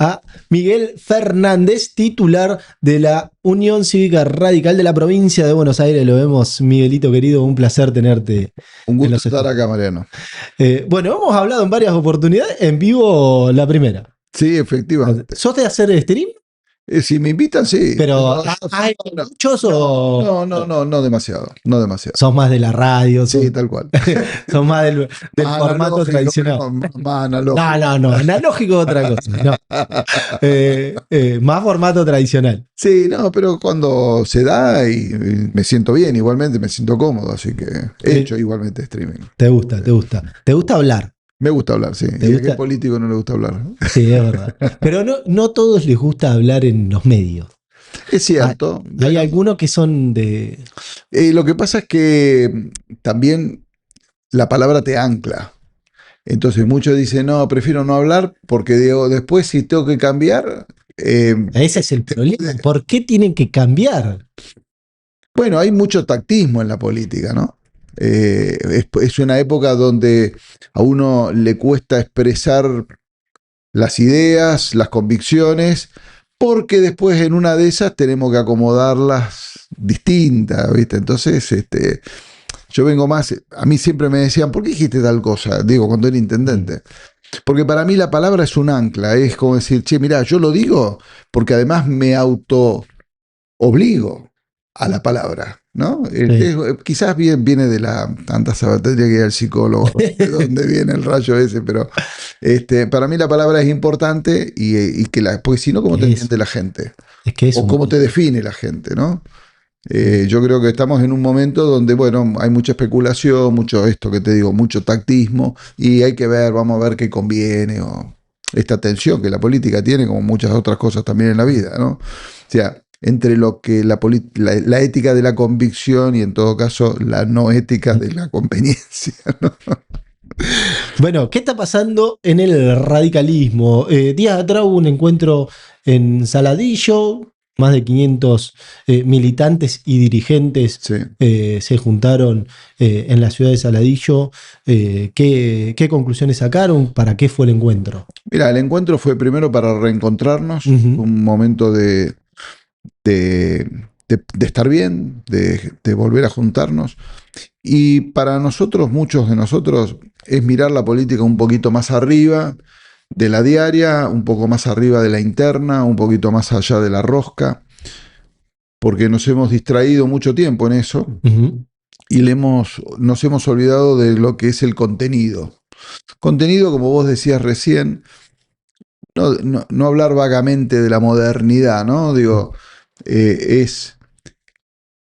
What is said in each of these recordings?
a Miguel Fernández, titular de la Unión Cívica Radical de la provincia de Buenos Aires. Lo vemos, Miguelito querido, un placer tenerte. Un gusto estar acá, Mariano. Bueno, hemos hablado en varias oportunidades, en vivo la primera. Sí, efectivamente. ¿Sos de hacer stream? Si me invitan, sí. Pero ¿hay muchos o...? No demasiado, no demasiado. Sos más de la radio. Sí, tal cual. Sos más del formato tradicional. Más analógico. No, analógico es otra cosa. No. Más formato tradicional. Sí, no, pero cuando se da y me siento bien, igualmente me siento cómodo, así que he hecho igualmente streaming. Te gusta. ¿Te gusta hablar? Me gusta hablar, sí. ¿Y a qué político no le gusta hablar? Sí, es verdad. Pero no a todos les gusta hablar en los medios. Es cierto. Hay algunos que son de... Lo que pasa es que también la palabra te ancla. Entonces muchos dicen, no, prefiero no hablar porque digo, después si tengo que cambiar... ese es el problema. ¿Por qué tienen que cambiar? Bueno, hay mucho tactismo en la política, ¿no? Es una época donde a uno le cuesta expresar las ideas, las convicciones, porque después en una de esas tenemos que acomodarlas distintas, ¿viste? Entonces, yo vengo más, a mí siempre me decían, ¿por qué dijiste tal cosa? Digo, cuando era intendente. Porque para mí la palabra es un ancla, es como decir, che, mirá, yo lo digo porque además me auto obligo a la palabra, ¿no? Sí. Quizás viene de la tanta sabatilla que hay al psicólogo, de dónde viene el rayo ese, pero para mí la palabra es importante y que porque si no, ¿cómo te entiende la gente? Es que o cómo te define la gente, ¿no? Yo creo que estamos en un momento donde, bueno, hay mucha especulación, mucho esto que te digo, mucho tactismo, y hay que ver, vamos a ver qué conviene, o esta tensión que la política tiene, como muchas otras cosas también en la vida, ¿no? O sea, entre lo que la ética de la convicción y en todo caso la no ética de la conveniencia, ¿no? Bueno, ¿qué está pasando en el radicalismo? Días atrás hubo un encuentro en Saladillo, más de 500 militantes y dirigentes Sí. Se juntaron en la ciudad de Saladillo. ¿Qué conclusiones sacaron? ¿Para qué fue el encuentro? Mira, el encuentro fue primero para reencontrarnos, un momento de estar bien, de volver a juntarnos. Y para nosotros, muchos de nosotros, es mirar la política un poquito más arriba de la diaria, un poco más arriba de la interna, un poquito más allá de la rosca, porque nos hemos distraído mucho tiempo en eso y nos hemos olvidado de lo que es el contenido. Contenido, como vos decías recién, no hablar vagamente de la modernidad, ¿no? Digo, es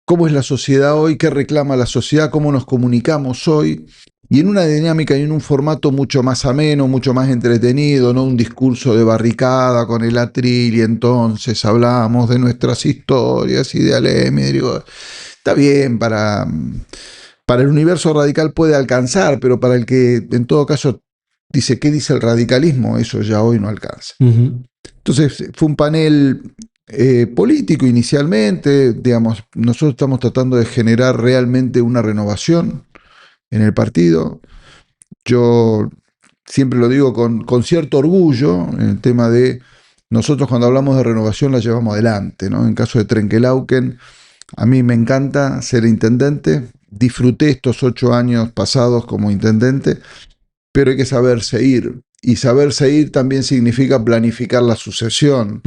cómo es la sociedad hoy, qué reclama la sociedad, cómo nos comunicamos hoy, y en una dinámica y en un formato mucho más ameno, mucho más entretenido, no un discurso de barricada con el atril, y entonces hablamos de nuestras historias y de Alem, y digo, está bien, para el universo radical puede alcanzar, pero para el que en todo caso dice, ¿qué dice el radicalismo? Eso ya hoy no alcanza. Entonces fue un panel político inicialmente, digamos, nosotros estamos tratando de generar realmente una renovación en el partido. Yo siempre lo digo con cierto orgullo en el tema de nosotros cuando hablamos de renovación la llevamos adelante, ¿no? En caso de Trenkelauken, a mí me encanta ser intendente, disfruté estos 8 años pasados como intendente, pero hay que saberse ir. Y saberse ir también significa planificar la sucesión.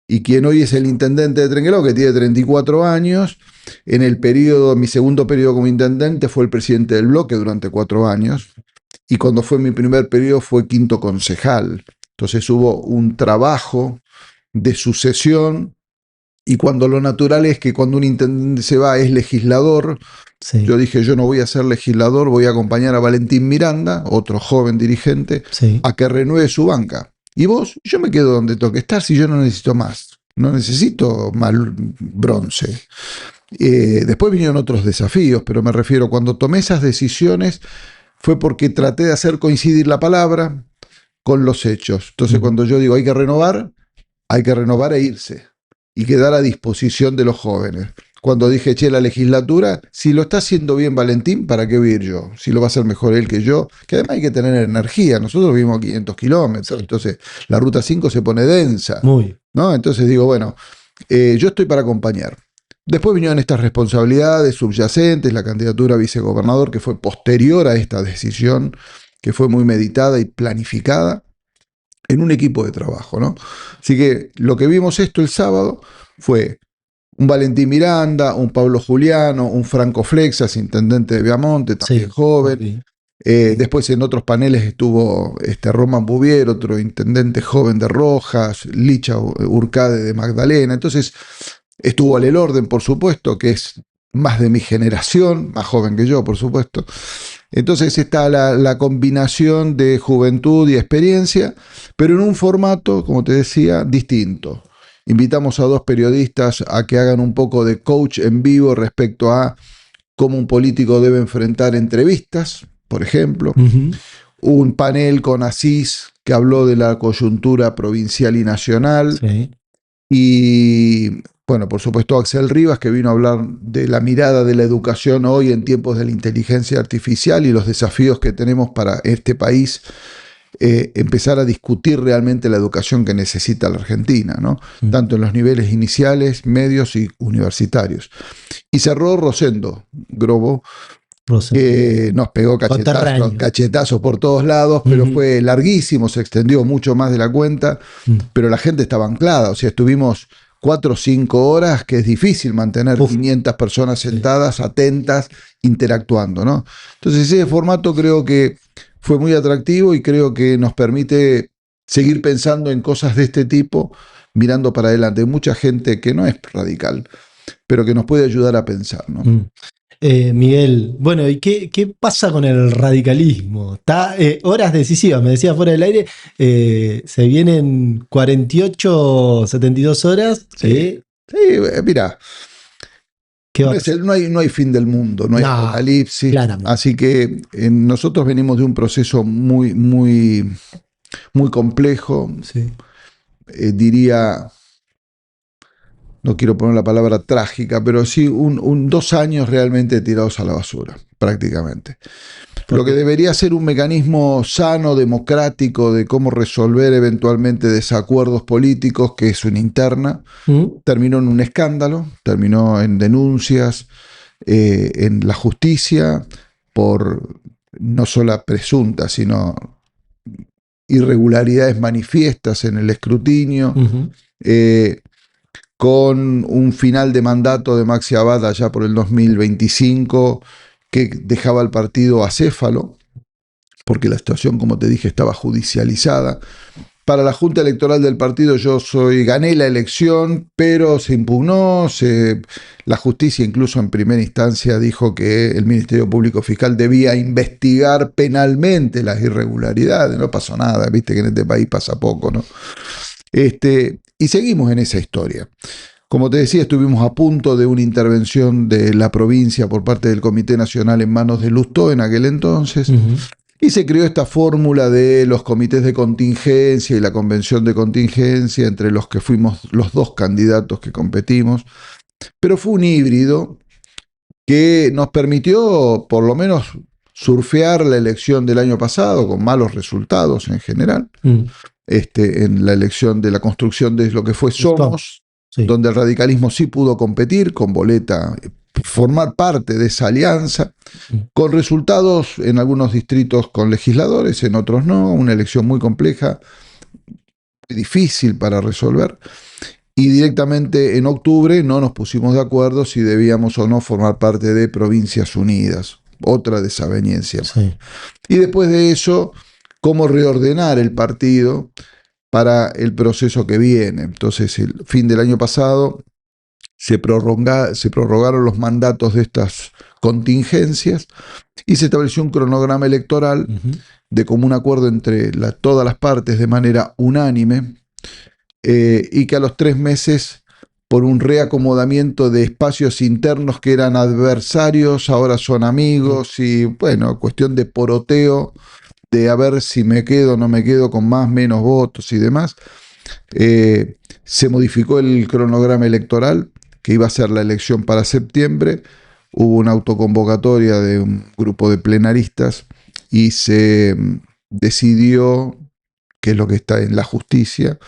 Y quien hoy es el intendente de Trenkelauken, que tiene 34 años, en el periodo, mi segundo periodo como intendente, fue el presidente del bloque durante 4 años. Y cuando fue mi primer periodo fue quinto concejal. Entonces hubo un trabajo de sucesión. Y cuando lo natural es que cuando un intendente se va es legislador, sí. Yo dije, yo no voy a ser legislador, voy a acompañar a Valentín Miranda, otro joven dirigente, sí. A que renueve su banca. Y vos, yo me quedo donde tengo que estar si yo no necesito más. No necesito más bronce. Después vinieron otros desafíos, pero me refiero, cuando tomé esas decisiones fue porque traté de hacer coincidir la palabra con los hechos. Entonces, cuando yo digo hay que renovar e irse. Y quedar a disposición de los jóvenes. cuando dije, che, la legislatura, si lo está haciendo bien Valentín, ¿para qué voy a ir yo? Si lo va a hacer mejor él que yo, que además hay que tener energía. Nosotros vivimos a 500 kilómetros, entonces la ruta 5 se pone densa, Muy. ¿no? Entonces digo, bueno, yo estoy para acompañar. Después vinieron estas responsabilidades subyacentes, la candidatura a vicegobernador, que fue posterior a esta decisión, que fue muy meditada y planificada en un equipo de trabajo, ¿no? Así que lo que vimos esto el sábado fue un Valentín Miranda, un Pablo Juliano, un Franco Flexas, intendente de Viamonte, también joven. Después en otros paneles estuvo Roman Bouvier, otro intendente joven de Rojas, Licha Urcade de Magdalena. Entonces estuvo Ale Orden, por supuesto, que es más de mi generación, más joven que yo, por supuesto. Entonces está la combinación de juventud y experiencia, pero en un formato, como te decía, distinto. Invitamos a 2 periodistas a que hagan un poco de coach en vivo respecto a cómo un político debe enfrentar entrevistas, por ejemplo. Un panel con Asís que habló de la coyuntura provincial y nacional. Sí. Y bueno, por supuesto Axel Rivas, que vino a hablar de la mirada de la educación hoy en tiempos de la inteligencia artificial y los desafíos que tenemos para este país, empezar a discutir realmente la educación que necesita la Argentina, ¿no? Tanto en los niveles iniciales, medios y universitarios. Y cerró Rosendo Grobo, que nos pegó cachetazos por todos lados, pero fue larguísimo, se extendió mucho más de la cuenta, pero la gente estaba anclada, o sea, estuvimos 4 o 5 horas, que es difícil mantener 500 personas sentadas, atentas, interactuando, ¿no? Entonces ese formato creo que fue muy atractivo y creo que nos permite seguir pensando en cosas de este tipo, mirando para adelante. Hay mucha gente que no es radical, pero que nos puede ayudar a pensar, ¿no? Miguel, bueno, ¿y qué pasa con el radicalismo? Está horas decisivas, me decía fuera del aire, se vienen 48, 72 horas. Sí, mira, no hay fin del mundo, no hay apocalipsis, claramente. Así que nosotros venimos de un proceso muy, muy, muy complejo, diría... No quiero poner la palabra trágica, pero sí 2 años realmente tirados a la basura, prácticamente. Lo que debería ser un mecanismo sano, democrático, de cómo resolver eventualmente desacuerdos políticos, que es una interna, terminó en un escándalo, terminó en denuncias, en la justicia, por no solo presuntas, sino irregularidades manifiestas en el escrutinio, con un final de mandato de Maxi Abad allá por el 2025 que dejaba al partido acéfalo, porque la situación, como te dije, estaba judicializada. Para la Junta Electoral del partido gané la elección, pero se impugnó, la justicia incluso en primera instancia dijo que el Ministerio Público Fiscal debía investigar penalmente las irregularidades. No pasó nada, viste que en este país pasa poco, ¿no? Y seguimos en esa historia. Como te decía, estuvimos a punto de una intervención de la provincia por parte del Comité Nacional en manos de Lustó en aquel entonces, y se creó esta fórmula de los comités de contingencia y la convención de contingencia, entre los que fuimos los 2 candidatos que competimos, pero fue un híbrido que nos permitió por lo menos surfear la elección del año pasado con malos resultados en general. En la elección de la construcción de lo que fue Somos, donde el radicalismo sí pudo competir con boleta, formar parte de esa alianza, con resultados en algunos distritos con legisladores, en otros no, una elección muy compleja, muy difícil para resolver, y directamente en octubre no nos pusimos de acuerdo si debíamos o no formar parte de Provincias Unidas, otra desaveniencia. Y después de eso, cómo reordenar el partido para el proceso que viene. Entonces, el fin del año pasado se prorrogaron los mandatos de estas contingencias y se estableció un cronograma electoral de común acuerdo entre todas las partes de manera unánime, y que a los 3 meses, por un reacomodamiento de espacios internos que eran adversarios, ahora son amigos, y bueno, cuestión de poroteo, de a ver si me quedo o no me quedo con más, menos votos y demás, se modificó el cronograma electoral que iba a ser la elección para septiembre, hubo una autoconvocatoria de un grupo de plenaristas y se decidió, que es lo que está en la justicia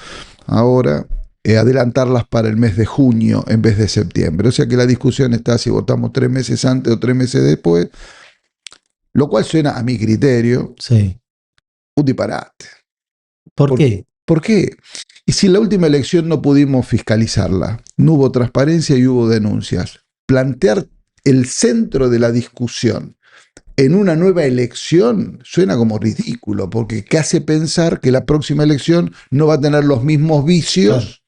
ahora, adelantarlas para el mes de junio en vez de septiembre. O sea que la discusión está si votamos 3 meses antes o 3 meses después, lo cual suena a mi criterio Sí. un disparate. ¿Por qué? ¿Por qué? Y si en la última elección no pudimos fiscalizarla, no hubo transparencia y hubo denuncias, plantear el centro de la discusión en una nueva elección suena como ridículo, porque ¿qué hace pensar que la próxima elección no va a tener los mismos vicios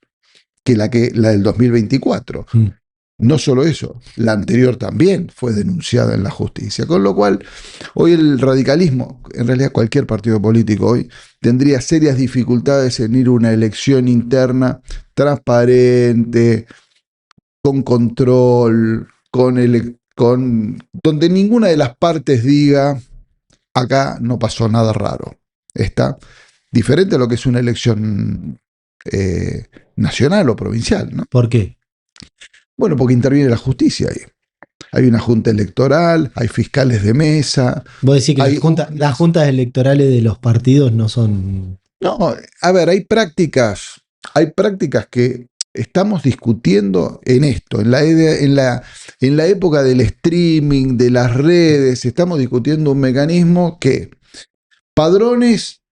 que la del 2024? No solo eso, la anterior también fue denunciada en la justicia, con lo cual hoy el radicalismo, en realidad cualquier partido político hoy, tendría serias dificultades en ir a una elección interna transparente, con control, donde ninguna de las partes diga acá no pasó nada raro. Está diferente a lo que es una elección nacional o provincial, ¿no? ¿Por qué? Bueno, porque interviene la justicia ahí. Hay una junta electoral, hay fiscales de mesa. Vos decís que las juntas electorales de los partidos no son... No, a ver, hay prácticas que estamos discutiendo en esto, en la época del streaming, de las redes, estamos discutiendo un mecanismo que padrones,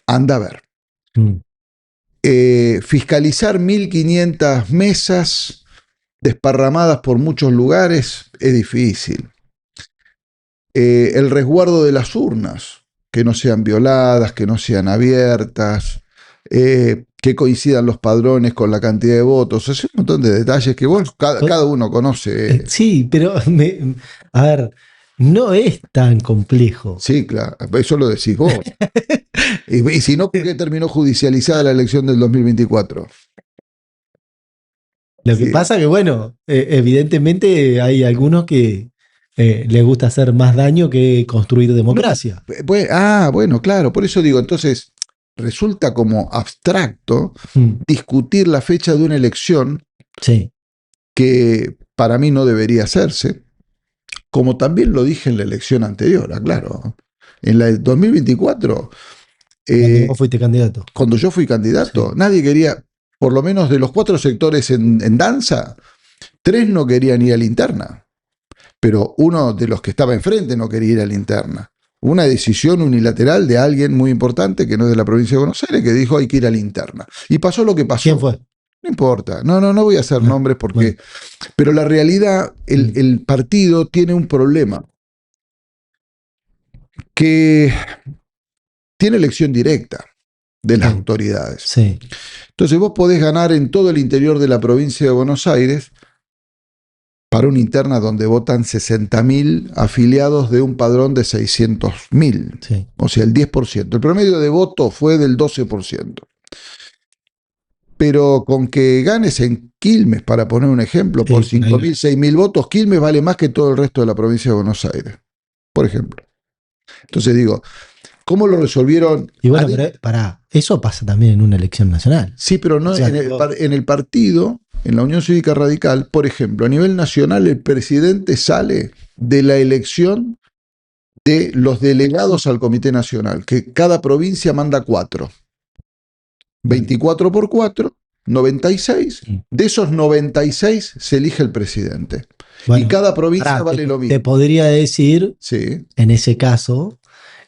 anda a ver. Fiscalizar 1.500 mesas desparramadas por muchos lugares es difícil. El resguardo de las urnas, que no sean violadas, que no sean abiertas, que coincidan los padrones con la cantidad de votos. Es un montón de detalles que cada uno conoce. Sí, pero a ver, no es tan complejo. Sí, claro, eso lo decís vos. Y si no, ¿por qué terminó judicializada la elección del 2024? Lo que pasa que, bueno, evidentemente hay algunos que les gusta hacer más daño que construir democracia. Bueno, claro, por eso digo, entonces resulta como abstracto discutir la fecha de una elección que para mí no debería hacerse, como también lo dije en la elección anterior, claro. En la del 2024... Cuando vos fuiste candidato. Cuando yo fui candidato, nadie quería, por lo menos de los 4 sectores en danza, 3 no querían ir a la interna. Pero uno de los que estaba enfrente no quería ir a la interna. Una decisión unilateral de alguien muy importante, que no es de la provincia de Buenos Aires, que dijo hay que ir a la interna. Y pasó lo que pasó. ¿Quién fue? No importa. No voy a hacer nombres porque... Bueno. Pero la realidad, el partido tiene un problema. Que tiene elección directa de las autoridades. Sí. Entonces vos podés ganar en todo el interior de la provincia de Buenos Aires para una interna donde votan 60.000 afiliados de un padrón de 600.000. Sí. O sea, el 10%. El promedio de voto fue del 12%. Pero con que ganes en Quilmes, para poner un ejemplo, por 5.000, 6.000 votos, Quilmes vale más que todo el resto de la provincia de Buenos Aires, por ejemplo. Entonces digo, ¿cómo lo resolvieron? Y bueno, pero eso pasa también en una elección nacional. Sí, pero no, o sea, en el partido, en la Unión Cívica Radical, por ejemplo, a nivel nacional, el presidente sale de la elección de los delegados al Comité Nacional, que cada provincia manda 4. 24 por 4, 96. De esos 96 se elige el presidente. Bueno, y cada provincia vale lo mismo. Te podría decir, en ese caso,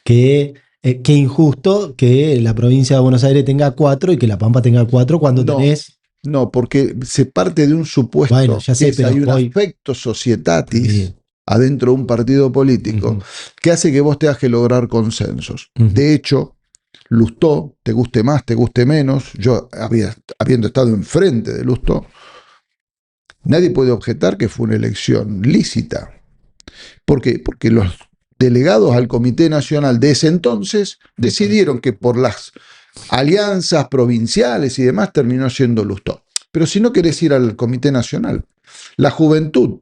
que qué injusto que la provincia de Buenos Aires tenga 4 y que La Pampa tenga 4 cuando tenés... No, porque se parte de un supuesto, bueno, ya sé, que hay un aspecto societatis adentro de un partido político que hace que vos tengas que lograr consensos. De hecho, Lustó, te guste más, te guste menos, yo habiendo estado enfrente de Lustó, nadie puede objetar que fue una elección lícita. ¿Por qué? Porque los delegados al Comité Nacional de ese entonces decidieron que por las alianzas provinciales y demás terminó siendo Lustó. Pero si no querés ir al Comité Nacional, la juventud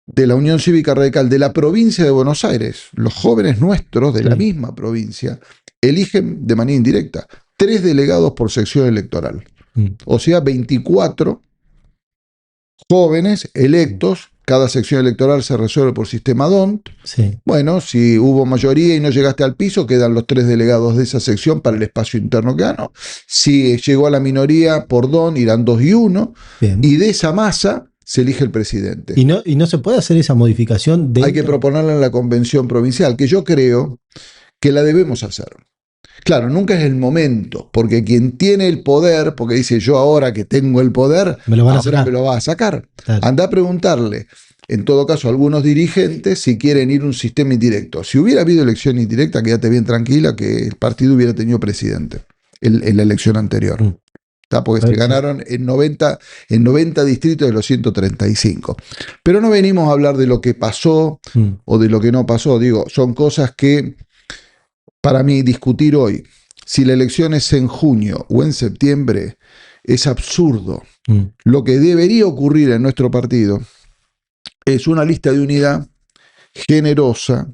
de la Unión Cívica Radical de la provincia de Buenos Aires, los jóvenes nuestros de la misma provincia, eligen de manera indirecta 3 delegados por sección electoral. O sea, 24 jóvenes electos. Cada sección electoral se resuelve por sistema DONT. Sí. Bueno, si hubo mayoría y no llegaste al piso, quedan los 3 delegados de esa sección para el espacio interno que ganó. Si llegó a la minoría por DONT, irán 2 y 1. Bien. Y de esa masa se elige el presidente. Y no se puede hacer esa modificación dentro. Hay que proponerla en la convención provincial, que yo creo que la debemos hacer. Claro, nunca es el momento, porque quien tiene el poder, porque dice yo ahora que tengo el poder, me lo van a ahora sacar. me lo va a sacar. Claro. Anda a preguntarle, en todo caso, a algunos dirigentes si quieren ir a un sistema indirecto. Si hubiera habido elección indirecta, quédate bien tranquila que el partido hubiera tenido presidente en la elección anterior. Porque se ganaron en 90 distritos de los 135. Pero no venimos a hablar de lo que pasó o de lo que no pasó. Digo, son cosas que para mí discutir hoy, si la elección es en junio o en septiembre, es absurdo. Lo que debería ocurrir en nuestro partido es una lista de unidad generosa,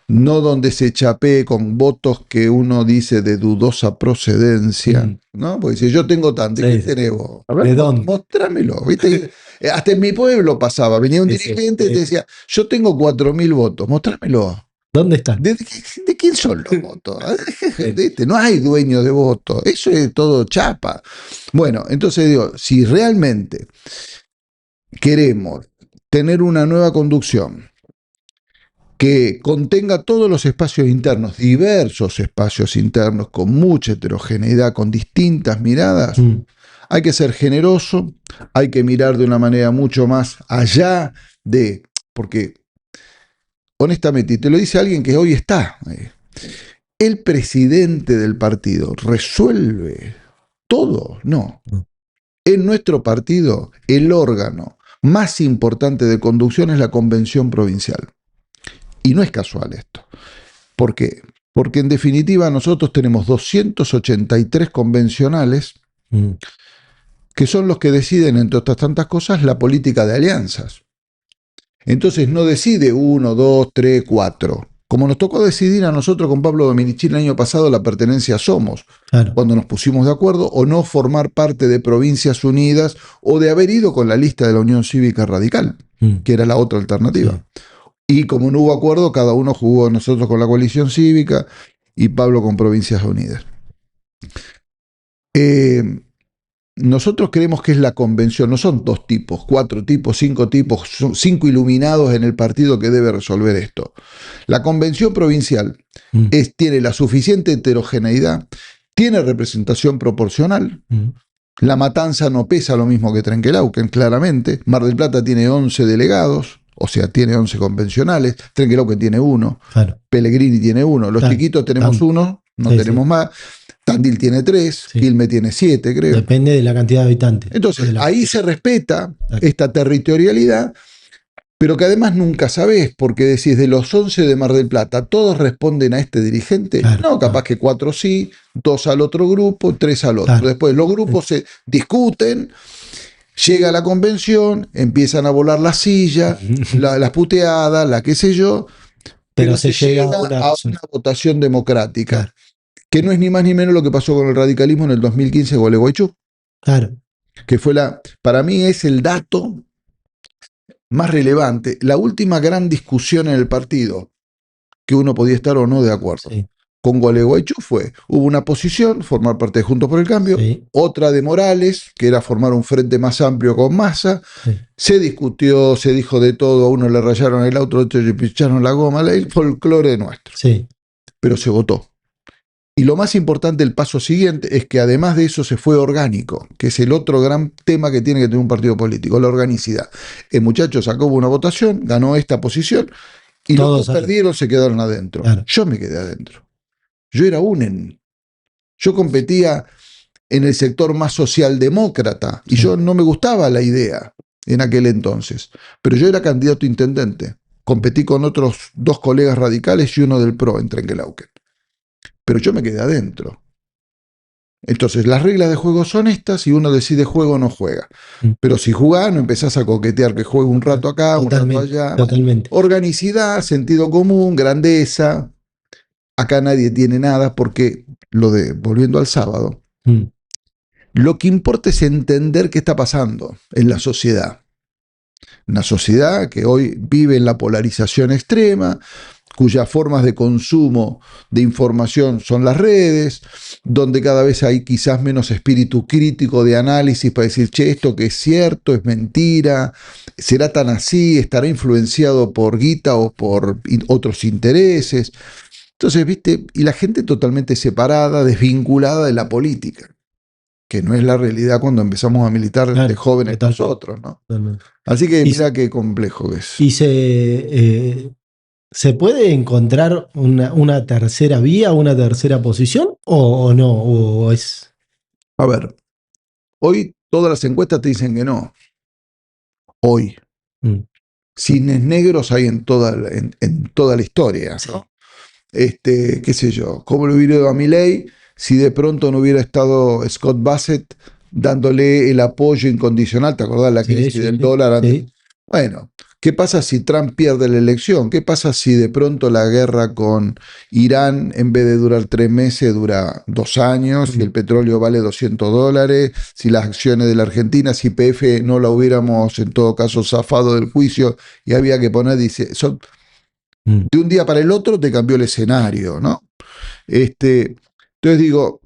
no donde se chapee con votos que uno dice de dudosa procedencia, ¿no? Porque si yo tengo tanto, ¿qué tenés vos? A ver, mostrámelo, ¿viste? Hasta en mi pueblo pasaba, venía un dirigente y te decía, yo tengo 4.000 votos, mostrámelo. ¿Dónde están? ¿De quién son los votos? No hay dueño de votos, eso es todo chapa. Bueno, entonces digo, si realmente queremos tener una nueva conducción que contenga todos los espacios internos, diversos espacios internos, con mucha heterogeneidad, con distintas miradas, hay que ser generoso, hay que mirar de una manera mucho más allá de, porque honestamente, y te lo dice alguien que hoy está, el presidente del partido resuelve todo, no. En nuestro partido, el órgano más importante de conducción es la convención provincial. Y no es casual esto. ¿Por qué? Porque en definitiva nosotros tenemos 283 convencionales que son los que deciden, entre otras tantas cosas, la política de alianzas. Entonces no decide 1, 2, 3, 4. Como nos tocó decidir a nosotros con Pablo Dominici el año pasado la pertenencia a Somos, claro, cuando nos pusimos de acuerdo, o no formar parte de Provincias Unidas, o de haber ido con la lista de la Unión Cívica Radical, que era la otra alternativa. Sí. Y como no hubo acuerdo, cada uno jugó, nosotros con la coalición cívica y Pablo con Provincias Unidas. Nosotros creemos que es la convención, no son 2 tipos, 4 tipos, 5 tipos, son 5 iluminados en el partido que debe resolver esto. La convención provincial tiene la suficiente heterogeneidad, tiene representación proporcional. La Matanza no pesa lo mismo que Trenquelauquen, claramente. Mar del Plata tiene 11 delegados, o sea, tiene 11 convencionales. Trenquelauquen tiene 1, claro. Pellegrini tiene 1. Los chiquitos tenemos 1, no tenemos más. Tandil tiene 3, Quilmes tiene 7, creo. Depende de la cantidad de habitantes. Entonces, ahí se respeta esta territorialidad, pero que además nunca sabés, porque decís, de los 11 de Mar del Plata, ¿todos responden a este dirigente? Claro, no, capaz que 4 sí, 2 al otro grupo, 3 al otro. Claro. Después los grupos se discuten, llega la convención, empiezan a volar las sillas, las puteadas, la qué sé yo, pero se llega a una votación democrática. Claro. Que no es ni más ni menos lo que pasó con el radicalismo en el 2015 en Gualeguaychú. Claro. Que fue para mí es el dato más relevante, la última gran discusión en el partido, que uno podía estar o no de acuerdo. Sí. Con Gualeguaychú hubo una posición, formar parte de Juntos por el Cambio, otra de Morales, que era formar un frente más amplio con Massa. Se discutió, se dijo de todo, a uno le rayaron el auto, a otro le picharon la goma, el folclore nuestro. Pero se votó. Y lo más importante, el paso siguiente, es que además de eso se fue orgánico, que es el otro gran tema que tiene que tener un partido político, la organicidad. El muchacho sacó una votación, ganó esta posición, y todos los que perdieron se quedaron adentro. Claro. Yo me quedé adentro. Yo era UNEN. Yo competía en el sector más socialdemócrata, y yo no me gustaba la idea en aquel entonces. Pero yo era candidato a intendente. Competí con otros 2 colegas radicales y uno del PRO en Trenquelauquen. Pero yo me quedé adentro. Entonces, las reglas de juego son estas, y uno decide juego o no juega. Pero si jugás, no empezás a coquetear que juegue un rato acá, un rato allá. Totalmente. Organicidad, sentido común, grandeza. Acá nadie tiene nada porque volviendo al sábado, Lo que importa es entender qué está pasando en la sociedad. Una sociedad que hoy vive en la polarización extrema, cuyas formas de consumo de información son las redes, donde cada vez hay quizás menos espíritu crítico de análisis para decir, che, esto que es cierto, es mentira, será tan así, estará influenciado por guita o por otros intereses. Entonces, viste, y la gente totalmente separada, desvinculada de la política, que no es la realidad cuando empezamos a militar de jóvenes nosotros, ¿no? Así que mira qué complejo es. Y ¿se puede encontrar una tercera vía, una tercera posición o no? ¿O es... A ver, hoy todas las encuestas te dicen que no. Hoy. Cines negros hay en toda la historia, Sí. ¿no? Qué sé yo, ¿cómo le hubiera ido a Milei si de pronto no hubiera estado Scott Bassett dándole el apoyo incondicional? ¿Te acordás la crisis del dólar? Sí. Bueno, ¿qué pasa si Trump pierde la elección? ¿Qué pasa si de pronto la guerra con Irán, en vez de durar 3 meses, dura 2 años, si el petróleo vale $200, si las acciones de la Argentina, si PF no la hubiéramos en todo caso zafado del juicio y había que poner, dice, de un día para el otro te cambió el escenario, ¿no? Entonces digo,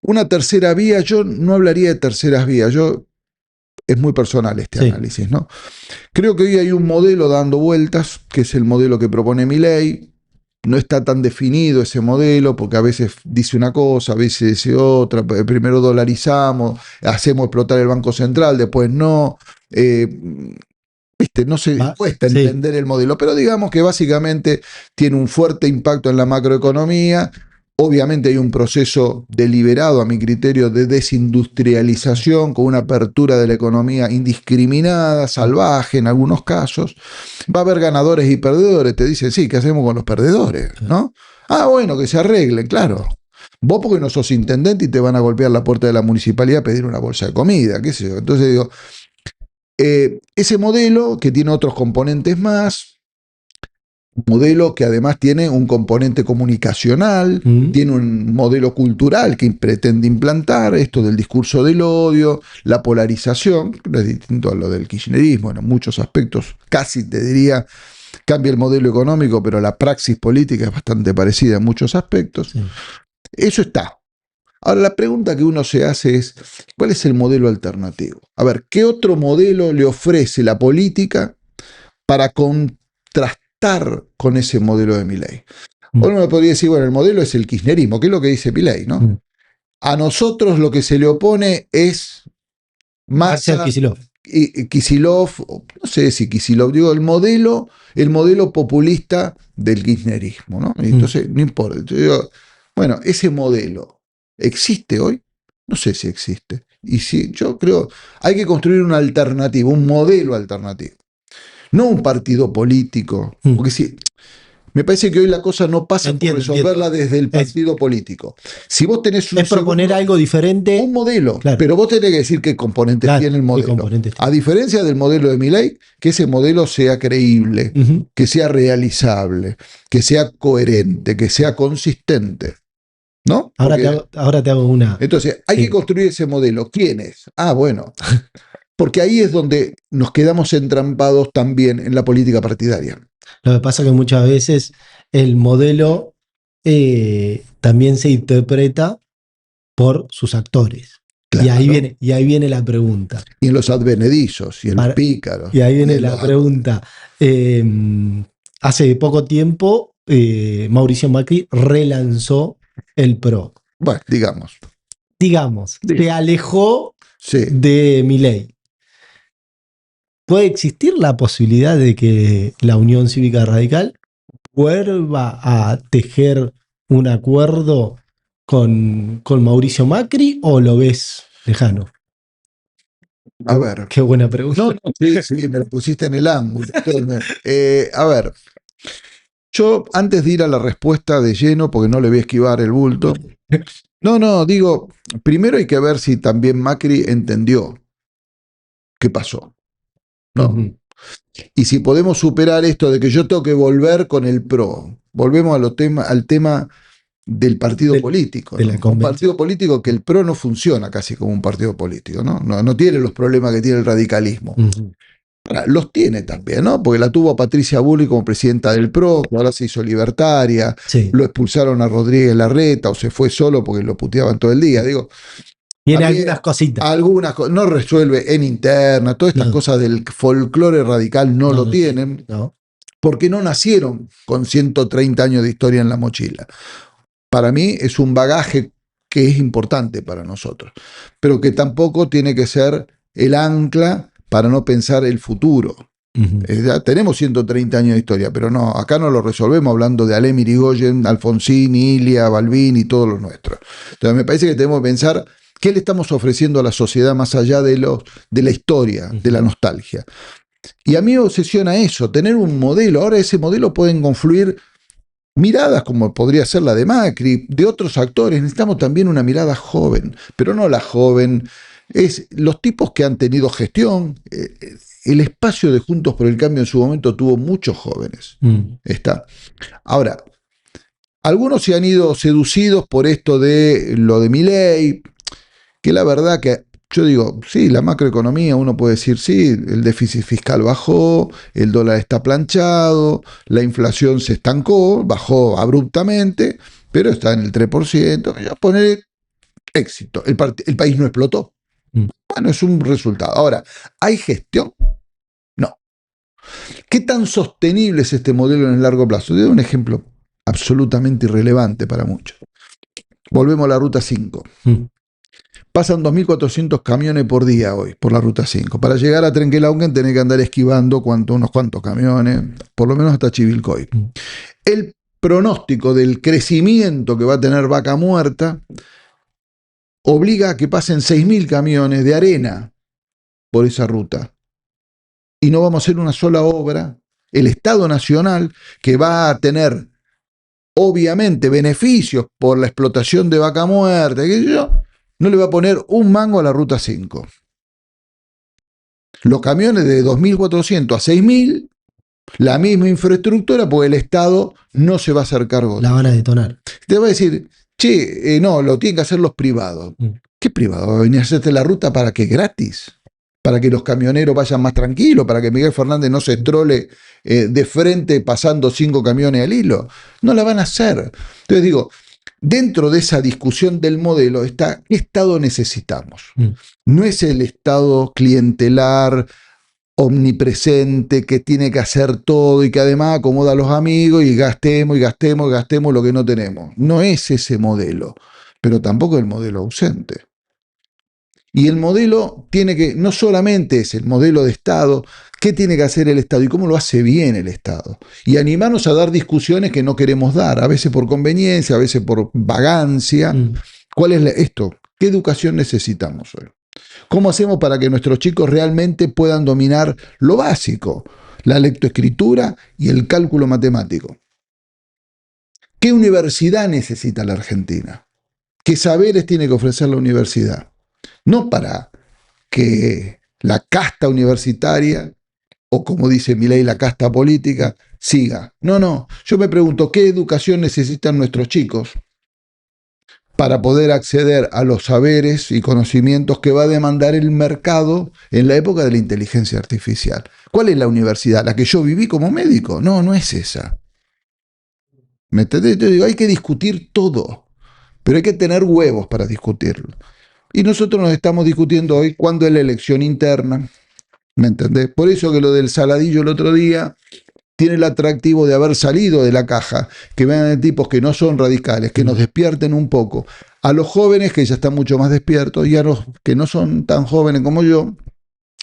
una tercera vía, yo no hablaría de terceras vías, es muy personal este análisis, ¿no? Creo que hoy hay un modelo dando vueltas, que es el modelo que propone Milei. No está tan definido ese modelo, porque a veces dice una cosa, a veces dice otra. Primero dolarizamos, hacemos explotar el Banco Central, después no. No se cuesta entender el modelo, pero digamos que básicamente tiene un fuerte impacto en la macroeconomía. Obviamente hay un proceso deliberado, a mi criterio, de desindustrialización, con una apertura de la economía indiscriminada, salvaje en algunos casos. Va a haber ganadores y perdedores. Te dicen, sí, ¿qué hacemos con los perdedores? ¿No? Ah, bueno, que se arreglen, claro. Vos porque no sos intendente y te van a golpear la puerta de la municipalidad a pedir una bolsa de comida, qué sé yo. Entonces digo, ese modelo que tiene otros componentes más, un modelo que además tiene un componente comunicacional, tiene un modelo cultural que pretende implantar esto del discurso del odio, la polarización, que no es distinto a lo del kirchnerismo en muchos aspectos, casi te diría, cambia el modelo económico, pero la praxis política es bastante parecida en muchos aspectos. Sí. Eso está. Ahora, la pregunta que uno se hace es, ¿cuál es el modelo alternativo? A ver, ¿qué otro modelo le ofrece la política para contrastar con ese modelo de Milei? Uno me podría decir, bueno, el modelo es el kirchnerismo, que es lo que dice Milei, ¿no? A nosotros lo que se le opone es Massa, Kicillof, no sé si Kicillof, digo, el modelo populista del kirchnerismo, ¿no? Y entonces, no importa. Yo digo, bueno, ese modelo ¿existe hoy? No sé si existe. Y si yo creo, hay que construir una alternativa, un modelo alternativo. No un partido político. Porque si, me parece que hoy la cosa no pasa por resolverla desde el partido político. Si vos tenés un proponer algo diferente. Un modelo. Claro. Pero vos tenés que decir qué componentes tiene el modelo. A diferencia del modelo de Milei, que ese modelo sea creíble, que sea realizable, que sea coherente, que sea consistente. ¿No? Ahora te hago una. Entonces, hay que construir ese modelo. ¿Quién es? Ah, bueno. Porque ahí es donde nos quedamos entrampados también en la política partidaria. Lo que pasa es que muchas veces el modelo también se interpreta por sus actores. Claro. Y ahí viene la pregunta. Y en los advenedizos y en los pícaros. Y ahí viene la pregunta. Hace poco tiempo, Mauricio Macri relanzó el PRO. Bueno, digamos. Se alejó de Milei. ¿Puede existir la posibilidad de que la Unión Cívica Radical vuelva a tejer un acuerdo con Mauricio Macri o lo ves lejano? A ver. Qué buena pregunta. No, sí, me lo pusiste en el ángulo. A ver. Yo, antes de ir a la respuesta de lleno, porque no le voy a esquivar el bulto. No, digo, primero hay que ver si también Macri entendió qué pasó. ¿No? Y si podemos superar esto de que yo tengo que volver con el PRO. Volvemos al tema del partido político, de ¿no? la Un convención. partido político que el PRO no funciona casi como un partido político, ¿no? No tiene los problemas que tiene el radicalismo. Ahora, los tiene también, ¿no? Porque la tuvo a Patricia Bullrich como presidenta del PRO, que ahora se hizo libertaria, Sí. lo expulsaron a Rodríguez Larreta o se fue solo porque lo puteaban todo el día. Digo, Tiene también algunas cositas. no resuelve en interna, todas estas No. cosas del folclore radical no lo tienen, No. porque no nacieron con 130 años de historia en la mochila. Para mí es un bagaje que es importante para nosotros, pero que tampoco tiene que ser el ancla para no pensar el futuro. Ya tenemos 130 años de historia, pero no, acá no lo resolvemos hablando de Alem, Irigoyen, Alfonsín, Ilia, Balbín y todos los nuestros. Entonces me parece que tenemos que pensar qué le estamos ofreciendo a la sociedad más allá de la historia, de la nostalgia. Y a mí me obsesiona eso, tener un modelo. Ahora ese modelo pueden confluir miradas como podría ser la de Macri, de otros actores. Necesitamos también una mirada joven, pero no la joven. Es los tipos que han tenido gestión. El espacio de Juntos por el Cambio en su momento tuvo muchos jóvenes. Está. Ahora, algunos se han ido seducidos por esto de lo de Milei, que la verdad que yo digo, sí, la macroeconomía, uno puede decir, sí, el déficit fiscal bajó, el dólar está planchado, la inflación se estancó, bajó abruptamente, pero está en el 3%. Voy a poner éxito. El país no explotó. Bueno, es un resultado. Ahora, ¿hay gestión? No. ¿Qué tan sostenible es este modelo en el largo plazo? Te doy un ejemplo absolutamente irrelevante para muchos. Volvemos a la ruta 5. Pasan 2.400 camiones por día hoy por la ruta 5. Para llegar a Trenquelauquen tenés que andar esquivando unos cuantos camiones, por lo menos hasta Chivilcoy. El pronóstico del crecimiento que va a tener Vaca Muerta obliga a que pasen 6.000 camiones de arena por esa ruta. Y no vamos a hacer una sola obra. El Estado Nacional, que va a tener obviamente beneficios por la explotación de Vaca Muerta, no le va a poner un mango a la ruta 5. Los camiones de 2.400 a 6.000, la misma infraestructura, porque el Estado no se va a hacer cargo. La van a detonar. Te va a decir, che, no, lo tienen que hacer los privados. ¿Qué privado? ¿Va a venir a hacerte la ruta para qué? ¿Gratis? ¿Para que los camioneros vayan más tranquilos? ¿Para que Miguel Fernández no se estrole de frente pasando 5 camiones al hilo? No la van a hacer. Entonces digo, dentro de esa discusión del modelo está ¿qué Estado necesitamos? No es el Estado clientelar, omnipresente, que tiene que hacer todo y que además acomoda a los amigos y gastemos lo que no tenemos. No es ese modelo, pero tampoco el modelo ausente. Y el modelo tiene que, no solamente es el modelo de Estado, ¿qué tiene que hacer el Estado y cómo lo hace bien el Estado? Y animarnos a dar discusiones que no queremos dar, a veces por conveniencia, a veces por vagancia. ¿Cuál es esto? ¿Qué educación necesitamos hoy? ¿Cómo hacemos para que nuestros chicos realmente puedan dominar lo básico? La lectoescritura y el cálculo matemático. ¿Qué universidad necesita la Argentina? ¿Qué saberes tiene que ofrecer la universidad? No para que la casta universitaria, o como dice Milei, la casta política, siga. No. Yo me pregunto, ¿qué educación necesitan nuestros chicos para poder acceder a los saberes y conocimientos que va a demandar el mercado en la época de la inteligencia artificial? ¿Cuál es la universidad? ¿La que yo viví como médico? No es esa. ¿Me entendés? Yo digo, hay que discutir todo, pero hay que tener huevos para discutirlo. Y nosotros nos estamos discutiendo hoy cuándo es la elección interna. ¿Me entendés? Por eso que lo del Saladillo el otro día tiene el atractivo de haber salido de la caja, que vean de tipos que no son radicales, que nos despierten un poco. A los jóvenes, que ya están mucho más despiertos, y a los que no son tan jóvenes como yo,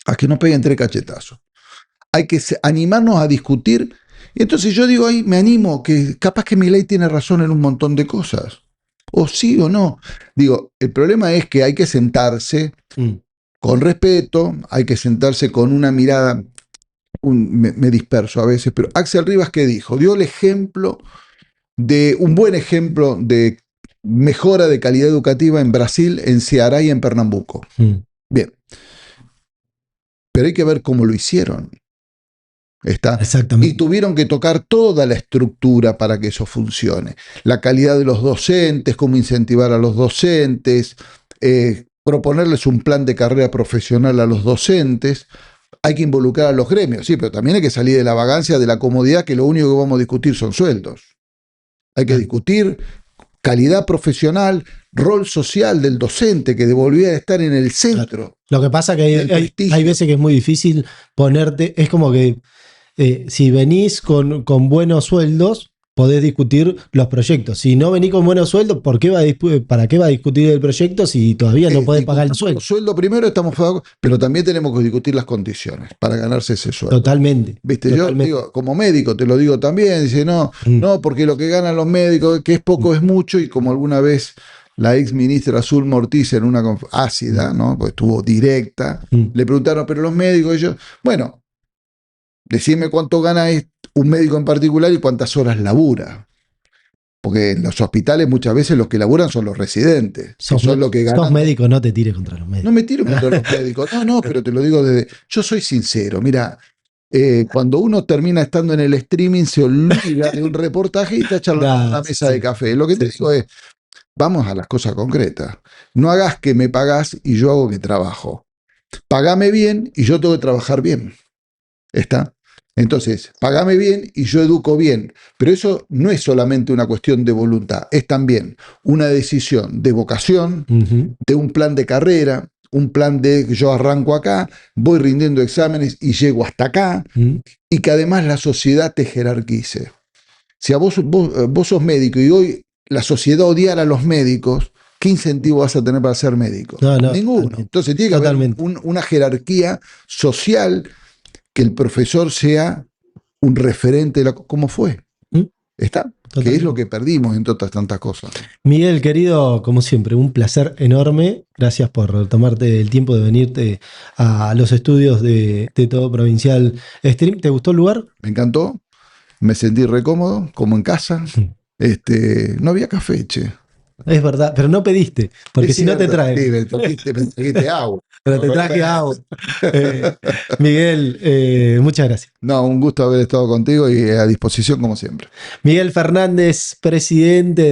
a que nos peguen 3 cachetazos. Hay que animarnos a discutir. Y entonces yo digo, ahí me animo, que capaz que Milei tiene razón en un montón de cosas. O sí o no. Digo, el problema es que hay que sentarse con respeto, hay que sentarse con una mirada, me disperso a veces, pero Axel Rivas, ¿qué dijo? Dio el ejemplo un buen ejemplo de mejora de calidad educativa en Brasil, en Ceará y en Pernambuco. Bien. Pero hay que ver cómo lo hicieron. ¿Está? Exactamente. Y tuvieron que tocar toda la estructura para que eso funcione. La calidad de los docentes, cómo incentivar a los docentes, proponerles un plan de carrera profesional a los docentes. Hay que involucrar a los gremios, sí, pero también hay que salir de la vagancia, de la comodidad, que lo único que vamos a discutir son sueldos. Hay que discutir calidad profesional, rol social del docente, que devolvía a estar en el centro. Lo que pasa que hay veces que es muy difícil ponerte, es como que si venís con buenos sueldos, podés discutir los proyectos. Si no venís con buenos sueldos, ¿para qué va a discutir el proyecto si todavía no podés pagar el sueldo? El sueldo primero estamos, pero también tenemos que discutir las condiciones para ganarse ese sueldo. Totalmente. ¿Viste? Totalmente. Yo digo, como médico te lo digo también, dice, no, porque lo que ganan los médicos, que es poco, es mucho, y como alguna vez la ex ministra Zulma Ortiz en una ácida, ¿no? Pues estuvo directa, le preguntaron, pero los médicos, ellos, bueno, decime cuánto gana un médico en particular y cuántas horas labura. Porque en los hospitales muchas veces los que laburan son los residentes. Son los que ganan. Sos médico, no te tires contra los médicos. No me tiro contra los médicos. No, pero te lo digo desde... Yo soy sincero. Mira, cuando uno termina estando en el streaming se olvida de un reportaje y está charlando en una mesa de café. Lo que te digo es, vamos a las cosas concretas. No hagas que me pagás y yo hago que trabajo. Pagame bien y yo tengo que trabajar bien. ¿Está? Entonces, pagame bien y yo educo bien. Pero eso no es solamente una cuestión de voluntad, es también una decisión de vocación, de un plan de carrera, un plan de que yo arranco acá, voy rindiendo exámenes y llego hasta acá, y que además la sociedad te jerarquice. Si a vos sos médico y hoy la sociedad odiara a los médicos, ¿qué incentivo vas a tener para ser médico? No, ninguno. Totalmente. Entonces tiene que haber una jerarquía social, que el profesor sea un referente de ¿cómo fue? ¿Está? Totalmente. Que es lo que perdimos en todas tantas cosas. Miguel, querido, como siempre, un placer enorme. Gracias por tomarte el tiempo de venirte a los estudios de Todo Provincial Stream. ¿Te gustó el lugar? Me encantó. Me sentí recómodo, como en casa. No había café, che. Es verdad, pero no pediste, porque si no te traen. Sí, me trajiste agua. Pero te traje agua. Miguel, muchas gracias. No, un gusto haber estado contigo y a disposición como siempre. Miguel Fernández, presidente de